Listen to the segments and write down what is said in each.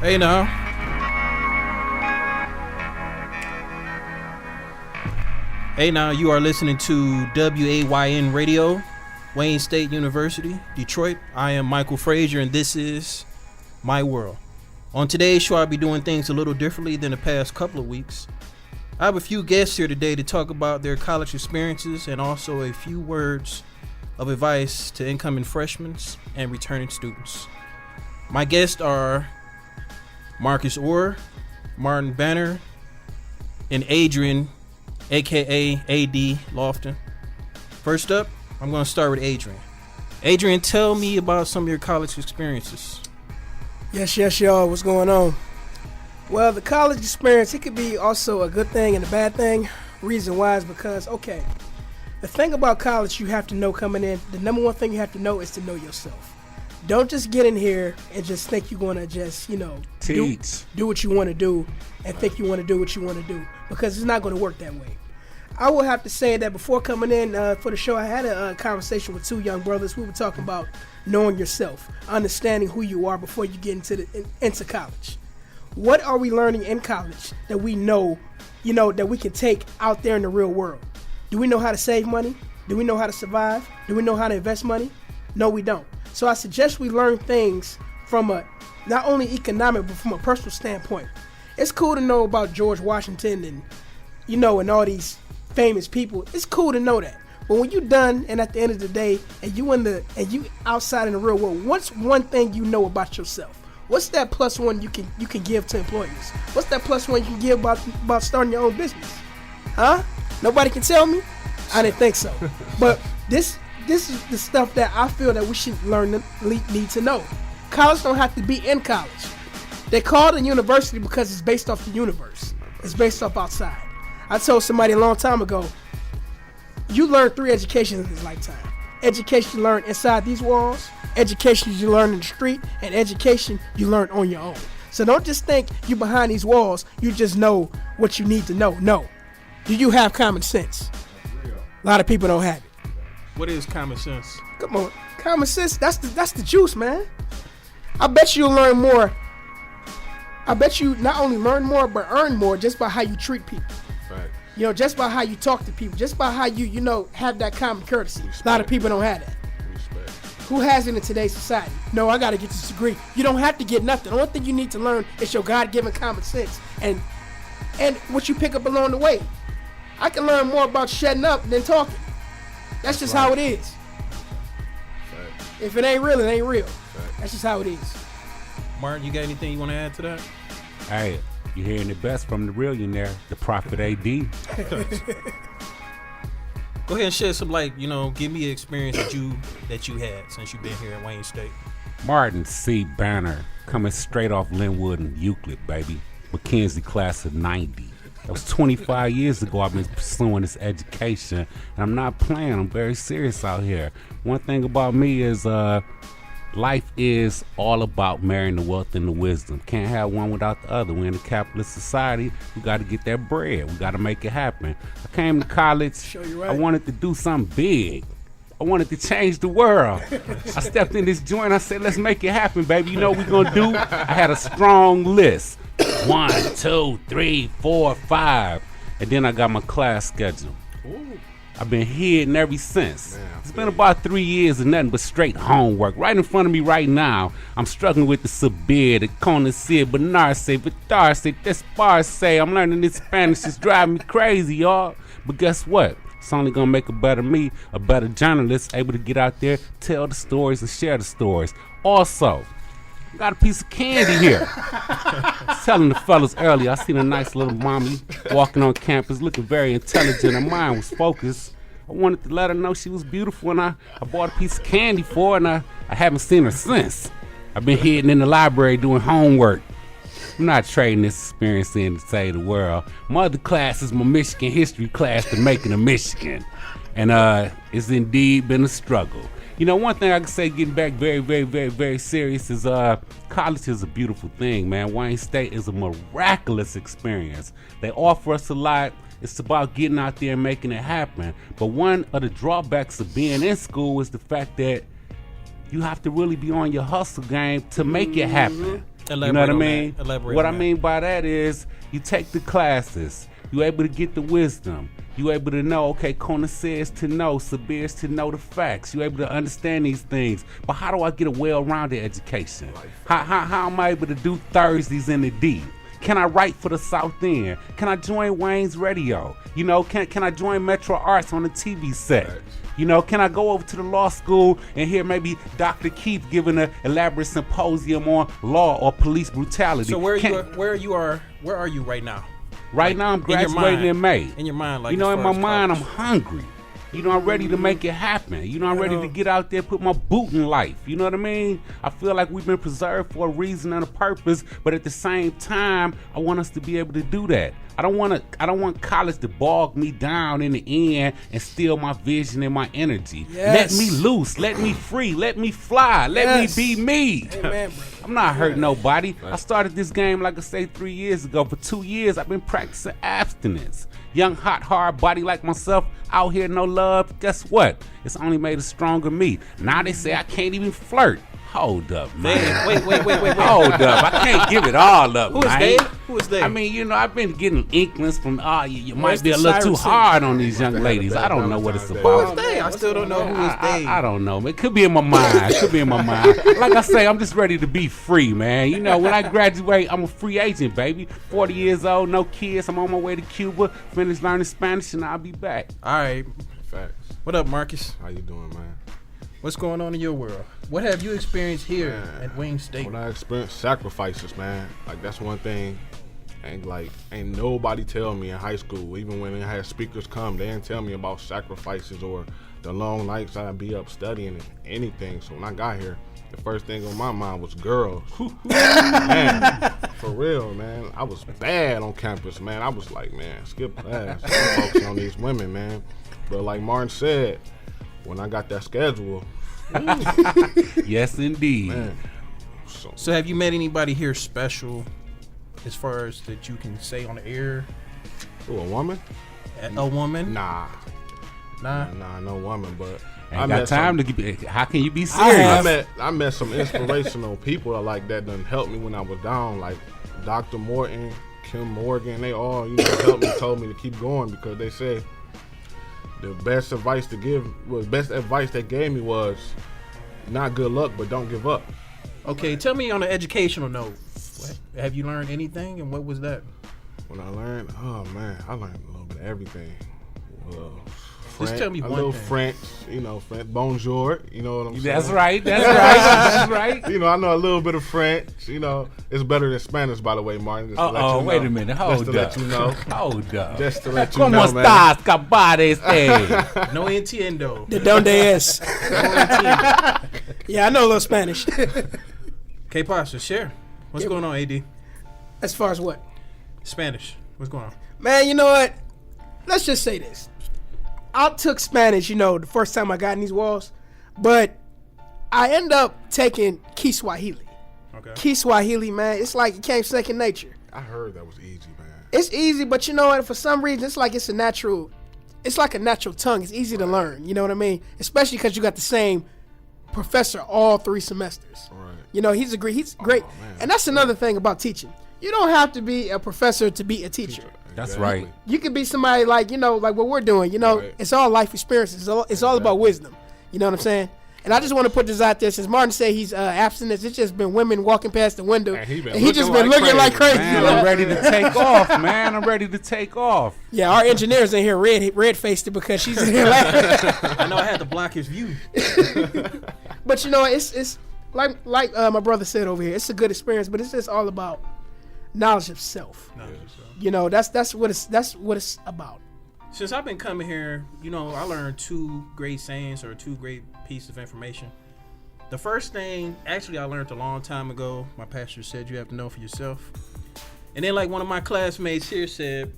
Hey now. Hey now, you are listening to WAYN Radio, Wayne State University, Detroit. I am Michael Frazier and this is My World. On today's show, I'll be doing things a little differently than the past couple of weeks. I have a few guests here today to talk about their college experiences and also a few words of advice to incoming freshmen and returning students. My guests are Marcus Orr, Martin Banner, and Adrian, aka AD Lofton. First up, I'm going to start with Adrian. Adrian, tell me about some of your college experiences. Yes, y'all. What's going on? Well, the college experience, it could be also a good thing and a bad thing. Reason why is because, the thing about college you have to know coming in, the number one thing you have to know is to know yourself. Don't just get in here and just think you're going to just, do what you want to do and think you want to do what you want to do, because it's not going to work that way. I will have to say that before coming in for the show, I had a conversation with two young brothers. We were talking about knowing yourself, understanding who you are before you get into college. What are we learning in college that we know, that we can take out there in the real world? Do we know how to save money? Do we know how to survive? Do we know how to invest money? No, we don't. So I suggest we learn things from a not only economic but from a personal standpoint. It's cool to know about George Washington and and all these famous people. It's cool to know that. But when you're done and at the end of the day and you outside in the real world, what's one thing you know about yourself? What's that plus one you can give to employers? What's that plus one you can give about starting your own business? Huh? Nobody can tell me? I didn't think so. But this is the stuff that I feel that we should need to know. College don't have to be in college. They call it a university because it's based off the universe. It's based off outside. I told somebody a long time ago, you learn 3 educations in this lifetime. Education you learn inside these walls, education you learn in the street, and education you learn on your own. So don't just think you behind these walls, you just know what you need to know. No. Do you have common sense? A lot of people don't have it. What is common sense? Come on. Common sense, that's the juice, man. I bet you'll learn more. I bet you not only learn more, but earn more just by how you treat people. Right. Just by how you talk to people, just by how you have that common courtesy. Respect. A lot of people don't have that. Respect. Who has it in today's society? No, I got to get this degree. You don't have to get nothing. The only thing you need to learn is your God-given common sense and what you pick up along the way. I can learn more about shutting up than talking. That's just how it is. Right. If it ain't real, it ain't real. Right. That's just how it is. Martin, you got anything you want to add to that? Hey, you're hearing the best from the Realionaire, the Prophet AD. Go ahead and shed some light, give me an experience that you had since you've been here at Wayne State. Martin C. Banner, coming straight off Linwood and Euclid, baby. McKenzie class of 90. That was 25 years ago I've been pursuing this education, and I'm not playing. I'm very serious out here. One thing about me is life is all about marrying the wealth and the wisdom. Can't have one without the other. We're in a capitalist society. We got to get that bread. We got to make it happen. I came to college. Sure, you're right. I wanted to do something big. I wanted to change the world. I stepped in this joint. I said, let's make it happen, baby. You know what we're going to do? I had a strong list. 1, 2, 3, 4, 5. And then I got my class schedule. Ooh. I've been hidden ever since. Man, it's been about 3 years of nothing but straight homework. Right in front of me right now, I'm struggling with the saber, the conocer, benarse, vitarse, desparse. I'm learning this Spanish. It's driving me crazy, y'all. But guess what? It's only going to make a better me, a better journalist, able to get out there, tell the stories, and share the stories. Also, got a piece of candy here. I was telling the fellas earlier, I seen a nice little mommy walking on campus looking very intelligent. Her mind was focused. I wanted to let her know she was beautiful, and I bought a piece of candy for her, and I haven't seen her since. I've been hidden in the library doing homework. I'm not trading this experience in to save the world. My other class is my Michigan history class, The Making of Michigan. And it's indeed been a struggle. One thing I can say, getting back very, very, very, very serious, is college is a beautiful thing, man. Wayne State is a miraculous experience. They offer us a lot. It's about getting out there and making it happen. But one of the drawbacks of being in school is the fact that you have to really be on your hustle game to make it happen. You know what I Elaborate on mean? that. Elaborate What on I that. mean by that is you take the classes, you able to get the wisdom. You able to know, okay, Kona says to know, Sabir is to know the facts. You able to understand these things. But how do I get a well-rounded education? How am I able to do Thursdays in the D? Can I write for the South End? Can I join Wayne's Radio? You know, can I join Metro Arts on the TV set? You know, can I go over to the law school and hear maybe Dr. Keith giving an elaborate symposium on law or police brutality? So where are you right now? Right now, I'm in your graduating mind. in May. In your mind, like, you know, as in far my as mind, I'm college. hungry. You know, I'm ready to make it happen. You know, I'm ready to get out there, put my boot in life. You know what I mean? I feel like we've been preserved for a reason and a purpose, but at the same time, I want us to be able to do that. I don't want college to bog me down in the end and steal my vision and my energy. Yes. Let me loose, let me free, let me fly, let Yes. me be me. Amen, brother. I'm not hurting nobody. I started this game, like I say, 3 years ago. For 2 years, I've been practicing abstinence. Young, hot, hard body like myself, out here, no love. Guess what? It's only made a stronger me. Now they say I can't even flirt. Hold up, man. Man, wait. Hold up. I can't give it all up, Who is man. they? Who is they? I mean, you know, I've been getting inklings from, you might Where's be a the little too Siren hard on these young ladies. I don't know what it's Who about. is they? I still don't know who is they. I don't know, man. It could be in my mind. It could be in my mind. Like I say, I'm just ready to be free, man. You know, when I graduate, I'm a free agent, baby. 40 years old, no kids. I'm on my way to Cuba, finish learning Spanish, and I'll be back. All right. Facts. What up, Marcus? How you doing, man? What's going on in your world? What have you experienced here Man, at Wayne State? When I experienced sacrifices, man, like that's one thing. Ain't nobody tell me in high school, even when they had speakers come, they didn't tell me about sacrifices or the long nights I'd be up studying and anything. So when I got here, the first thing on my mind was girls. Man, for real, man. I was bad on campus, man. I was like, man, skip class. I'm focusing on these women, man. But like Martin said, when I got that schedule, Yes, indeed. man. So have you met anybody here special as far as that you can say on the air? Who, a woman? A woman? Nah, Nah. no woman. But Ain't got time to give. How can you be I serious? met some inspirational people like that done helped me when I was down, like Dr. Morton, Kim Morgan. They all, helped me, told me to keep going because they said the best advice they gave me was not good luck, but don't give up. Okay, tell me on an educational note. Have you learned anything, and what was that? When I learned, oh man, I learned a little bit of everything. Just tell me a one little thing. French, French, bonjour, you know what I'm saying? That's right. That's right. I know a little bit of French. It's better than Spanish, by the way, Martin. Just to let Oh, you wait know. a minute. Just Hold to up. let you know. Hold up. Just to let you ¿Cómo know, man. estás, cabades? No entiendo. De donde es? Yeah, I know a little Spanish. K Pasta, share. What's going on, AD? As far as what? Spanish. What's going on? Man, you know what? Let's just say this. I took Spanish, the first time I got in these walls, but I end up taking Kiswahili. Okay. Kiswahili, man, it's like it came second nature. I heard that was easy, man. It's easy, but you know what? For some reason, it's like a natural tongue. It's easy to learn. You know what I mean? Especially because you got the same professor all 3 semesters. Right. He's great. man. And that's another thing about teaching. You don't have to be a professor to be a teacher. That's Exactly. right. You can be somebody like what we're doing. Right. It's all life experiences. It's all about wisdom. You know what I'm saying? And I just want to put this out there. Since Martin said he's abstinent, it's just been women walking past the window, And he been and he just looking been like looking like crazy. Man, I'm ready to take off, man. I'm ready to take off. Yeah, our engineer's in here red faced because she's in here laughing. I know I had to block his view. But it's like my brother said over here. It's a good experience, but it's just all about knowledge of self. That's what it's about. Since I've been coming here, I learned 2 great sayings or 2 great pieces of information. The first thing, actually, I learned a long time ago. My pastor said you have to know for yourself. And then, like, one of my classmates here said,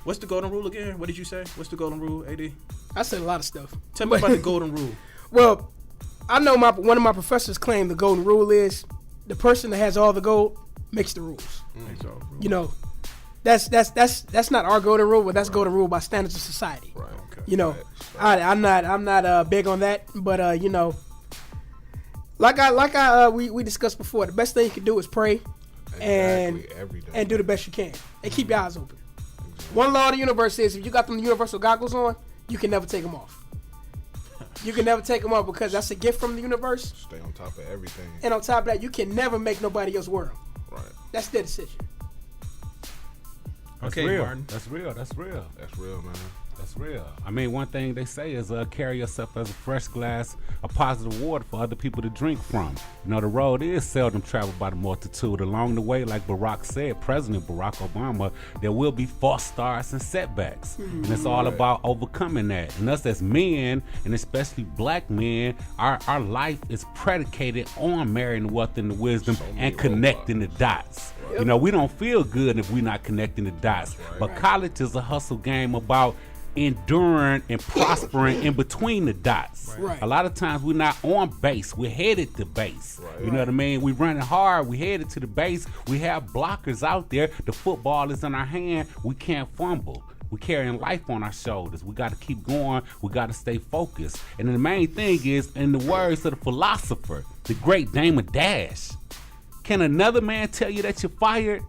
what's the golden rule again? What did you say? What's the golden rule, AD? I said a lot of stuff. Tell me about the golden rule. Well, I know one of my professors claimed the golden rule is the person that has all the gold makes the rules. That's not our golden rule, but that's golden rule by standards of society. Right. I'm not big on that, but We discussed before. The best thing you can do is pray and every day. and do the best you can and keep your eyes open. One law of the universe is if you got them universal goggles on, you can never take them off. You can never take them off because that's a gift from the universe. Stay on top of everything. And on top of that, you can never make nobody else world. Right. That's their decision. That's Okay, real. Martin. That's real. That's real, man. That's real. I mean, one thing they say is carry yourself as a fresh glass of positive water for other people to drink from. You know, the road is seldom traveled by the multitude. Along the way, like Barack said, President Barack Obama, there will be false starts and setbacks. And it's all about overcoming that. And us as men, and especially black men, our life is predicated on marrying the wealth and the wisdom and connecting the dots. You know, we don't feel good if we're not connecting the dots. But college is a hustle game about enduring and prospering in between the dots. Right. A lot of times we're not on base, we're headed to base. You know what I mean? We're running hard, we headed to the base, we have blockers out there, the football is in our hand, we can't fumble. We're carrying life on our shoulders. We got to keep going. We got to stay focused. And the main thing is, in the words of the philosopher, the great Damon Dash, can another man tell you that you're fired?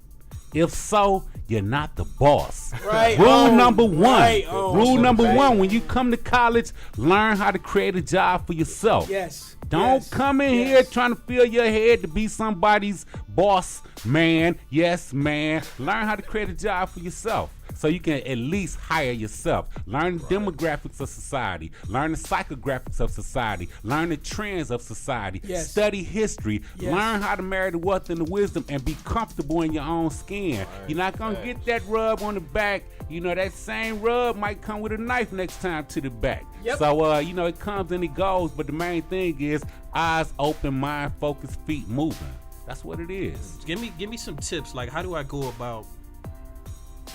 If so, you're not the boss. Right. Rule number one. Right. Rule number one, when you come to college, learn how to create a job for yourself. Yes. Don't Yes. come in Yes. here trying to fill your head to be somebody's boss, man. Yes, man. Learn how to create a job for yourself so you can at least hire yourself. Learn the demographics of society. Learn the psychographics of society. Learn the trends of society. Yes. Study history. Yes. Learn how to marry the wealth and the wisdom and be comfortable in your own skin. You're not going to get that rub on the back. You know, that same rub might come with a knife next time to the back. Yep. So, you know, it comes and it goes, but the main thing is eyes open, mind focused, feet moving. That's what it is. Give me some tips. Like, how do I go about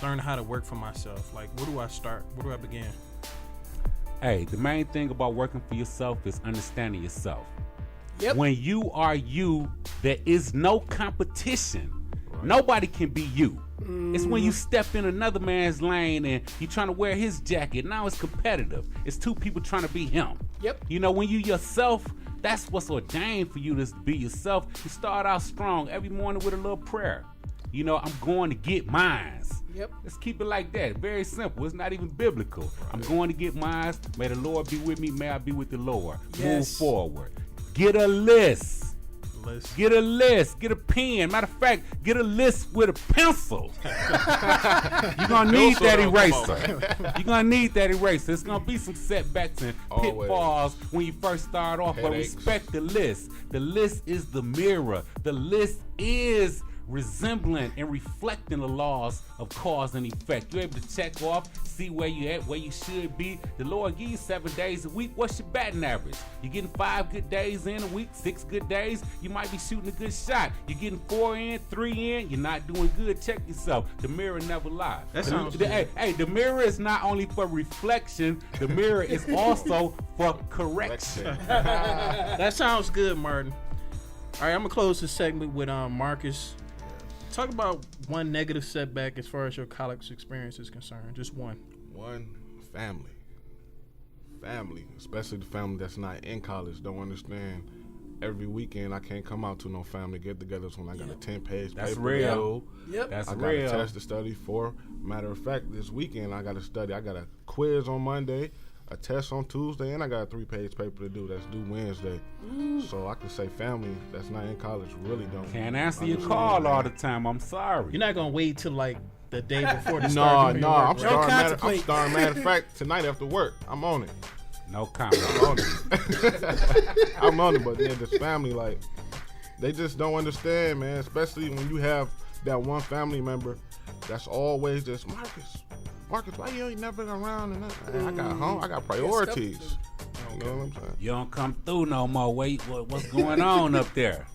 learning how to work for myself? Like, where do I start? Where do I begin? Hey, the main thing about working for yourself is understanding yourself. Yep. When you are you, there is no competition. Nobody can be you. It's when you step in another man's lane and you're trying to wear his jacket. Now it's competitive. It's two people trying to be him. Yep. You know, when you yourself, that's what's ordained for you to be yourself. You start out strong every morning with a little prayer. You know, I'm going to get mines. Yep. Let's keep it like that. Very simple. It's not even biblical. I'm going to get mines. May the Lord be with me. May I be with the Lord. Move Yes. forward. Get a list. Let's Get a list. Get a pen. Matter of fact, get a list with a pencil. You're going to need that eraser. You're going to need that eraser. It's going to be some setbacks and Always. pitfalls when you first start off, but Headaches. respect the list. The list is the mirror. The list is resembling and reflecting the laws of cause and effect. You're able to check off, see where you at, where you should be. The Lord give you 7 days a week. What's your batting average? You're getting 5 good days in a week, 6 good days. You might be shooting a good shot. You're getting 4 in, 3 in. You're not doing good. Check yourself. The mirror never lies. That sounds Hey, the mirror is not only for reflection. The mirror is also for correction. That sounds good, Martin. All right, I'm gonna close this segment with Marcus. Talk about one negative setback as far as your college experience is concerned. Just one. One, family. Family, especially the family that's not in college, don't understand. Every weekend I can't come out to no family get-togethers when I got a 10-page That's paper real. to do. Yep. That's I got real. a test to study for. Matter of fact, this weekend I got to study. I got a quiz on Monday, a test on Tuesday, and I got a 3-page paper to do that's due Wednesday. So I can say family that's not in college really don't. Can't answer your understand, call man. all the time. I'm sorry. You're not gonna wait till like the day before the No, start. doing no, your work, I'm right? starting. I'm contemplate. starting. Matter of fact, tonight after work, I'm on it. No comment. I'm on it. I'm on it, but yeah, this family, like, they just don't understand, man. Especially when you have that one family member that's always just Marcus, why you ain't never around? And I got home, I got priorities. You know what I'm saying? You don't come through no more. Wait, what's going on up there?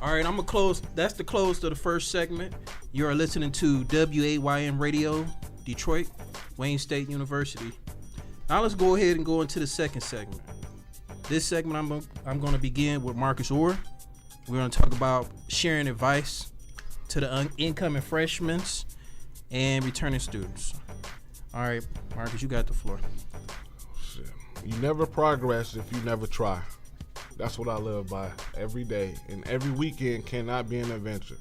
All right, I'm gonna close. That's the close to the first segment. You are listening to WAYN Radio, Detroit, Wayne State University. Now let's go ahead and go into the second segment. This segment, I'm going to begin with Marcus Orr. We're going to talk about sharing advice to the incoming freshmen and returning students. All right, Marcus, you got the floor. Shit. You never progress if you never try. That's what I live by every day. And every weekend cannot be an adventure.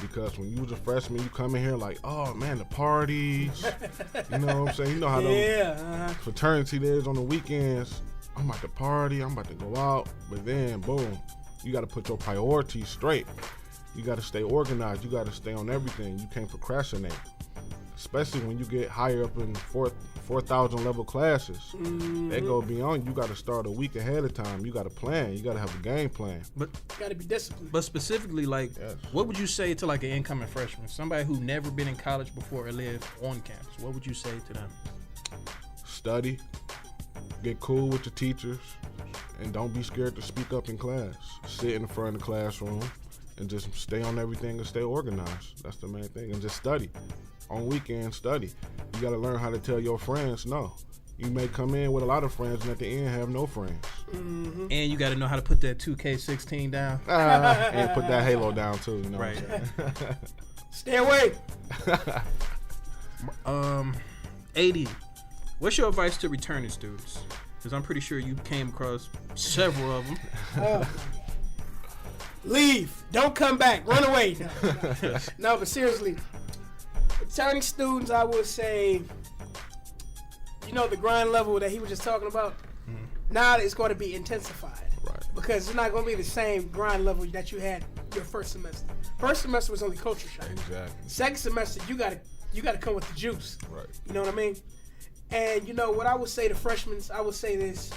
Because when you was a freshman, you come in here like, oh man, the parties. You know what I'm saying? You know how those fraternity is on the weekends. I'm about to party, I'm about to go out. But then, boom, you got to put your priorities straight. You got to stay organized. You got to stay on everything. You can't procrastinate. Especially when you get higher up in 4,000 level classes. They go beyond. You got to start a week ahead of time. You got to plan. You got to have a game plan. But got to be disciplined. But specifically, like, what would you say to like an incoming freshman, somebody who never been in college before or lived on campus? What would you say to them? Study, get cool with your teachers, and don't be scared to speak up in class. Sit in the front of the classroom and just stay on everything and stay organized. That's the main thing. And just study. On weekends, study. You got to learn how to tell your friends no. You may come in with a lot of friends and at the end have no friends. Mm-hmm. And you got to know how to put that 2K16 down. And put that Halo down too. You know right. Stay away. AD, what's your advice to returning students? Because I'm pretty sure you came across several of them. Leave. Don't come back. Run away. No, but seriously, returning students, I would say, you know, the grind level that he was just talking about, now it's going to be intensified. Right. Because it's not going to be the same grind level that you had your first semester. First semester was only culture shock. Exactly. Second semester, you gotta come with the juice. Right. You know what I mean? And you know what I would say to freshmen, I would say this.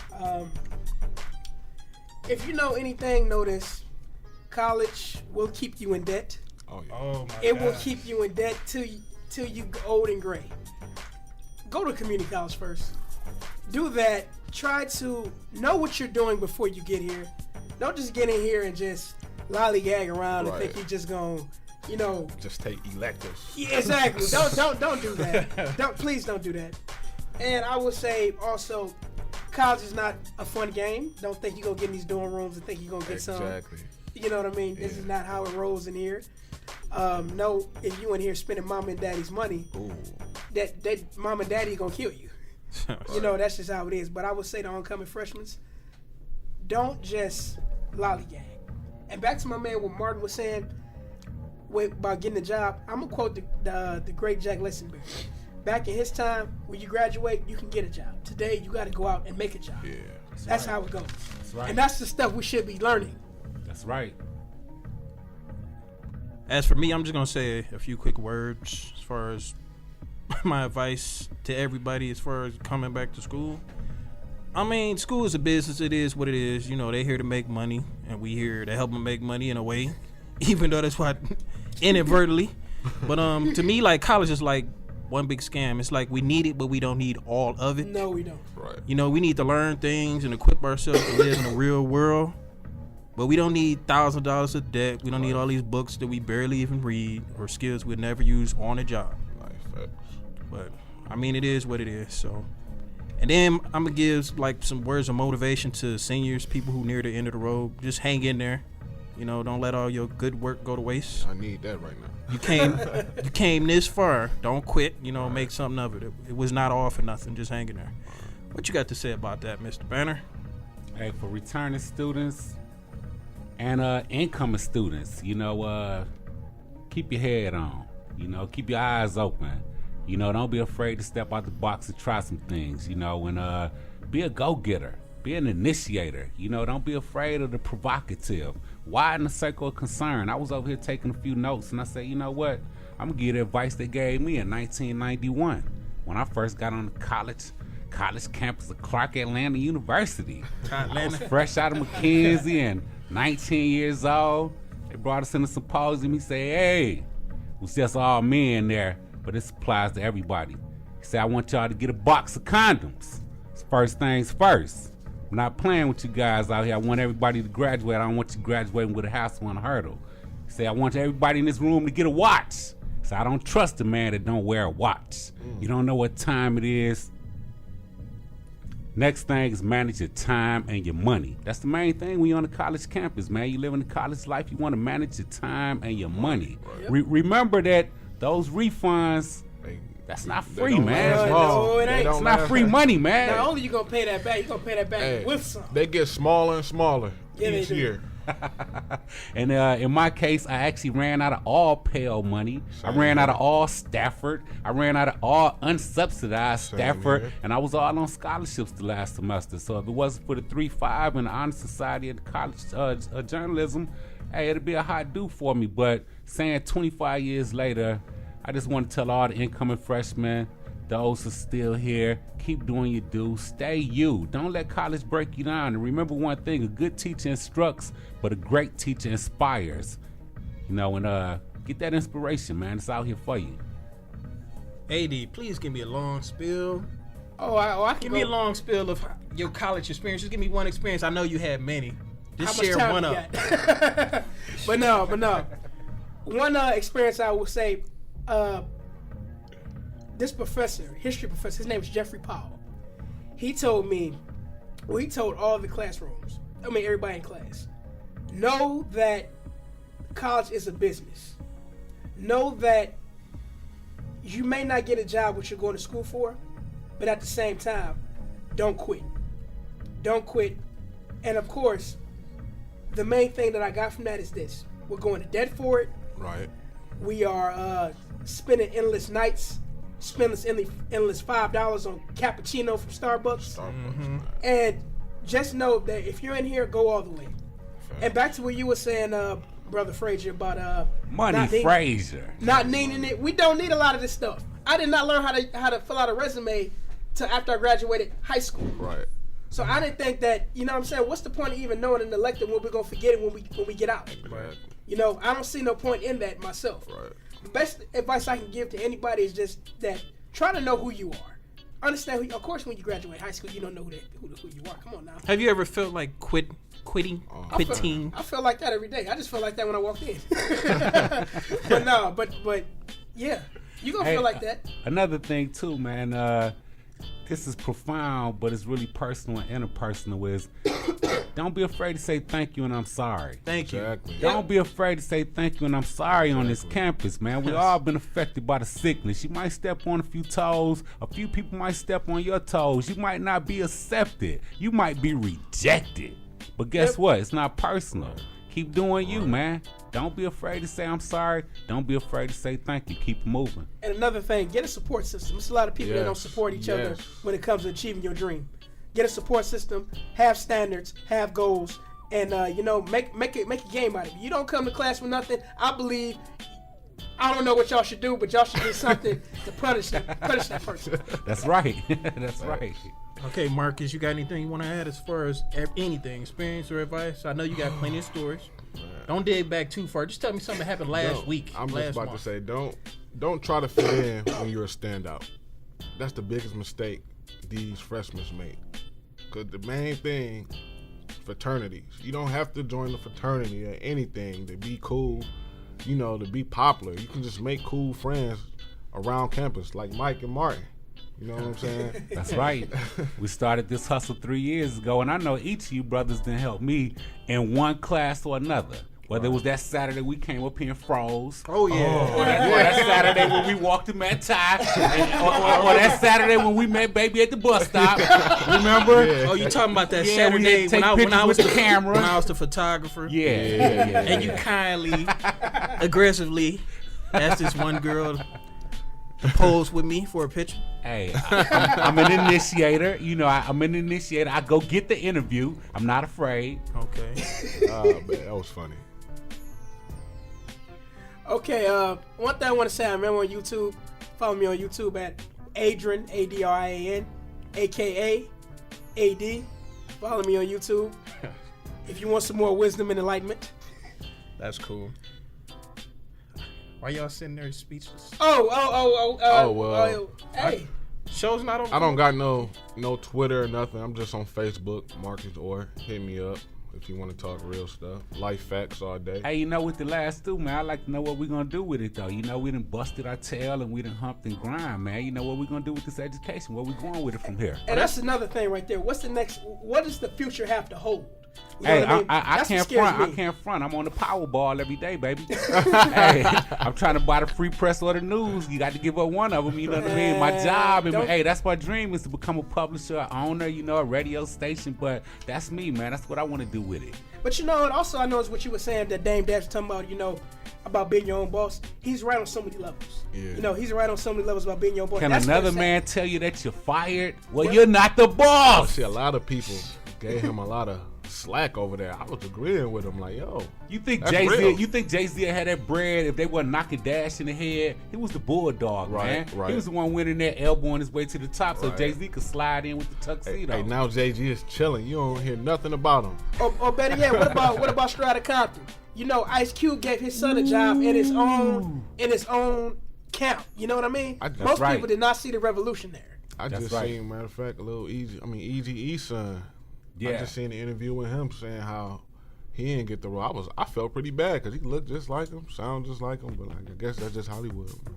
If you know anything, know this. College will keep you in debt. Oh, yeah. Oh my It will gosh. keep you in debt till you go old and gray. Go to community college first. Do that. Try to know what you're doing before you get here. Don't just get in here and just lollygag around and think you're just gonna, you know, just take electives. yeah, exactly. Don't do that. Please don't do that. And I would say also, college is not a fun game. Don't think you're gonna get in these dorm rooms and think you're gonna get some. Exactly. You know what I mean? This is not how it rolls in here. No, if you in here spending mom and daddy's money, that mom and daddy gonna kill you. You know, that's just how it is. But I would say to oncoming freshmen, don't just lollygag. And back to my man, what Martin was saying about getting a job, I'm gonna quote the great Jack Lessenberry. Back in his time, when you graduate, you can get a job. Today, you got to go out and make a job. Yeah. That's how it goes. That's right. And that's the stuff we should be learning. That's right. As for me, I'm just going to say a few quick words as far as my advice to everybody as far as coming back to school. I mean, school is a business. It is what it is. You know, they're here to make money, and we here to help them make money in a way, even though that's what inadvertently. But to me, like, college is like one big scam. It's like we need it, but we don't need all of it. No, we don't. Right. You know, we need to learn things and equip ourselves to live in the real world. But we don't need $1,000 of debt. We don't need all these books that we barely even read or skills we'll never use on the job. Life facts. But I mean, it is what it is. So, and then I'm gonna give like some words of motivation to seniors, people who near the end of the road. Just hang in there. You know, don't let all your good work go to waste. I need that right now. You came this far. Don't quit. You know, make something of it. It was not all for nothing. Just hang in there. What you got to say about that, Mr. Banner? Hey, for returning students and incoming students, you know, keep your head on. You know, keep your eyes open. You know, don't be afraid to step out the box and try some things. You know, and be a go-getter. Be an initiator. You know, don't be afraid of the provocative. Widen the circle of concern. I was over here taking a few notes, and I said, you know what? I'm going to give the advice they gave me in 1991 when I first got on the college campus of Clark Atlanta University. I was fresh out of McKenzie and 19 years old. They brought us in a symposium. He said, hey, it was just all men there, but this applies to everybody. He said, I want y'all to get a box of condoms. It's first things first. I'm not playing with you guys out here. I want everybody to graduate. I don't want you graduating with a hassle and a hurdle. He said, I want everybody in this room to get a watch. So I don't trust a man that don't wear a watch. You don't know what time it is. Next thing is manage your time and your money. That's the main thing when you're on a college campus, man. You live in a college life, you want to manage your time and your money. Yep. Remember that those refunds, That's not They free, don't man. last No, long. it They ain't. don't It's not last- free money, man. Not only you gonna pay that back, you gonna pay that back Hey, with some. they get smaller and smaller Yeah, they each do. year. And in my case, I actually ran out of all Pell money. I Same ran out of here. all Stafford. I ran out of all unsubsidized Same Stafford. here. And I was all on scholarships the last semester. So if it wasn't for the 3-5 and the Honor Society and College Journalism, hey, it'd be a hot do for me. But saying 25 years later, I just want to tell all the incoming freshmen, those who are still here, keep doing your due. Stay you. Don't let college break you down. And remember one thing, a good teacher instructs, but a great teacher inspires. You know, and get that inspiration, man. It's out here for you. AD, please give me a long spill. I can Give go. me a long spill of your college experience. Just give me one experience. I know you had many. Just How much share time one you up. got? but no. One experience I will say, this professor, history professor, his name is Jeffrey Powell. He told all the classrooms, everybody in class, know that college is a business. Know that you may not get a job what you're going to school for, but at the same time, don't quit. Don't quit. And of course, the main thing that I got from that is this. We're going to debt for it. Right. We are spending endless nights, spending endless $5 on cappuccino from Starbucks. And just know that if you're in here, go all the way. And back to what you were saying, Brother Frazier, about Money Frazier. not needing it. We don't need a lot of this stuff. I did not learn how to fill out a resume till after I graduated high school. Right. So I didn't think that, you know what I'm saying, what's the point of even knowing an elective when we're going to forget it when we get out? Right. You know, I don't see no point in that myself. Right. The best advice I can give to anybody is just that try to know who you are. Understand who, of course, when you graduate high school, you don't know who you are. Come on now. Have you ever felt like quitting? Quitting? I feel like that every day. I just feel like that when I walk in. but yeah, you gonna feel like that. Another thing too, man. This is profound, but it's really personal and interpersonal. Is don't be afraid to say thank you and I'm sorry. Thank you. Exactly. Don't be afraid to say thank you and I'm sorry on this campus, man. We all been affected by the sickness. You might step on a few toes. A few people might step on your toes. You might not be accepted. You might be rejected. But guess what? It's not personal. Keep doing you, man. Don't be afraid to say I'm sorry. Don't be afraid to say thank you. Keep moving. And another thing, get a support system. There's a lot of people that don't Yes. support each other Yes. when it comes to achieving your dream. Get a support system, have standards, have goals, and make a game out of it. You don't come to class with nothing. I believe, I don't know what y'all should do, but y'all should do something to punish that person. That's right. That's right. Okay, Marcus, you got anything you want to add as far as anything, experience or advice? I know you got plenty of stories. Don't dig back too far. Just tell me something that happened last week. I'm last just about month. to say, don't try to fit in when you're a standout. That's the biggest mistake these freshmen make. Cause the main thing, fraternities. You don't have to join the fraternity or anything to be cool. You know, to be popular. You can just make cool friends around campus, like Mike and Martin. You know what I'm saying? That's right. We started this hustle 3 years ago, and I know each of you brothers didn't help me in one class or another. Whether it was that Saturday we came up here and froze. Oh, yeah. Or that Saturday when we walked to Met Tie. Or that Saturday when we met Baby at the bus stop. Remember? Oh, you talking about that Yeah, we Saturday had to take pictures with the camera. when I was the photographer? Yeah. And you kindly, aggressively asked this one girl to pose with me for a picture. Hey, I'm an initiator. You know, I'm an initiator. I go get the interview. I'm not afraid. Okay. Oh, man, that was funny. Okay, one thing I want to say, I remember on YouTube, follow me on YouTube at Adrian, Adrian, a.k.a. AD. Follow me on YouTube if you want some more wisdom and enlightenment. That's cool. Why y'all sitting there speechless? Hey, Show's not over. I don't got no Twitter or nothing. I'm just on Facebook, Marcus Orr. Hit me up if you want to talk real stuff. Life facts all day. Hey, you know what the last two, man? I like to know what we're going to do with it, though. You know, we done busted our tail and we done humped and grind, man. You know what we're going to do with this education? Where we going with it from here? and that's another thing right there. What does the future have to hold? You know Hey, what I mean? I That's what can't scares front. me. I can't front. I'm on the Powerball every day, baby. Hey, I'm trying to buy the free press or the news. You got to give up one of them. You know what I mean? My job, and Don't- hey, that's my dream is to become a publisher, a owner. You know, a radio station. But that's me, man. That's what I want to do with it. But you know, and also I know it's what you were saying that Dame Dash was talking about, about being your own boss. He's right on so many levels. Yeah. He's right on so many levels about being your own boss. Can That's another what's sad. man tell you that you're fired? Well, you're not the boss. See, a lot of people gave him a lot of slack over there. I was agreeing with him, like, yo. You think That's Jay-Z? real. You think Jay-Z had that bread if they weren't knocking Dash in the head? He was the bulldog, Right, man. right. He was the one winning that elbowing his way to the top, so Right. Jay-Z could slide in with the tuxedo. Hey, now Jay-Z is chilling. You don't hear nothing about him. Or better yet, what about Strata Compton? Ice Cube gave his son a job in his own camp. You know what I mean? Most right. people did not see the revolution there. I That's just right. seen, matter of fact, Eazy-E's son. I Yeah. just seen an interview with him saying how he didn't get the role. I felt pretty bad because he looked just like him, sound just like him, but I guess that's just Hollywood, man.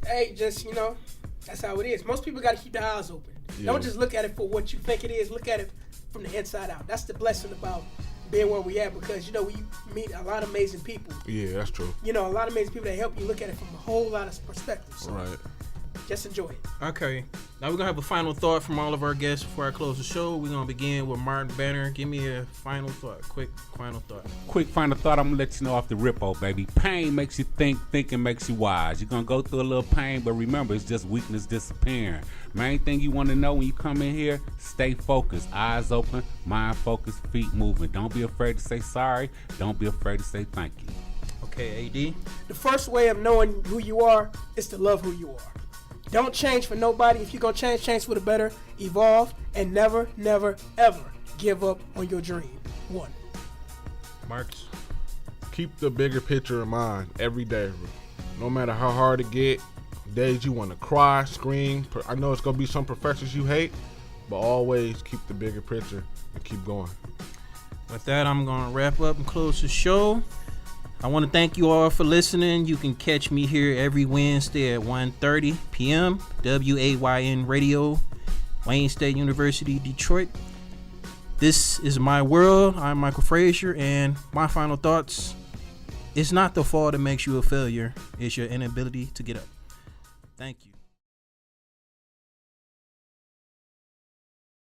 Hey, that's how it is. Most people got to keep their eyes open. Yeah. Don't just look at it for what you think it is. Look at it from the inside out. That's the blessing about being where we at, because we meet a lot of amazing people. Yeah, that's true. A lot of amazing people that help you look at it from a whole lot of perspectives. So Right. just enjoy it. Okay. Now we're gonna have a final thought from all of our guests before I close the show. We're gonna begin with Martin Banner. Give me a final thought. Quick final thought. Quick final thought, I'm gonna let you know off the rippo, baby. Pain makes you think, thinking makes you wise. You're gonna go through a little pain, but remember, it's just weakness disappearing. Main thing you wanna know when you come in here, stay focused, eyes open, mind focused, feet moving. Don't be afraid to say sorry. Don't be afraid to say thank you. Okay, AD. The first way of knowing who you are is to love who you are. Don't change for nobody. If you're going to change for the better. Evolve, and never, never, ever give up on your dream. 1. Marcus. Keep the bigger picture in mind every day. No matter how hard it get, days you want to cry, scream. I know it's going to be some professors you hate, but always keep the bigger picture and keep going. With that, I'm going to wrap up and close the show. I want to thank you all for listening. You can catch me here every Wednesday at 1:30 p.m. WAYN Radio, Wayne State University, Detroit. This is my world. I'm Michael Frazier, and my final thoughts: it's not the fall that makes you a failure. It's your inability to get up. Thank you.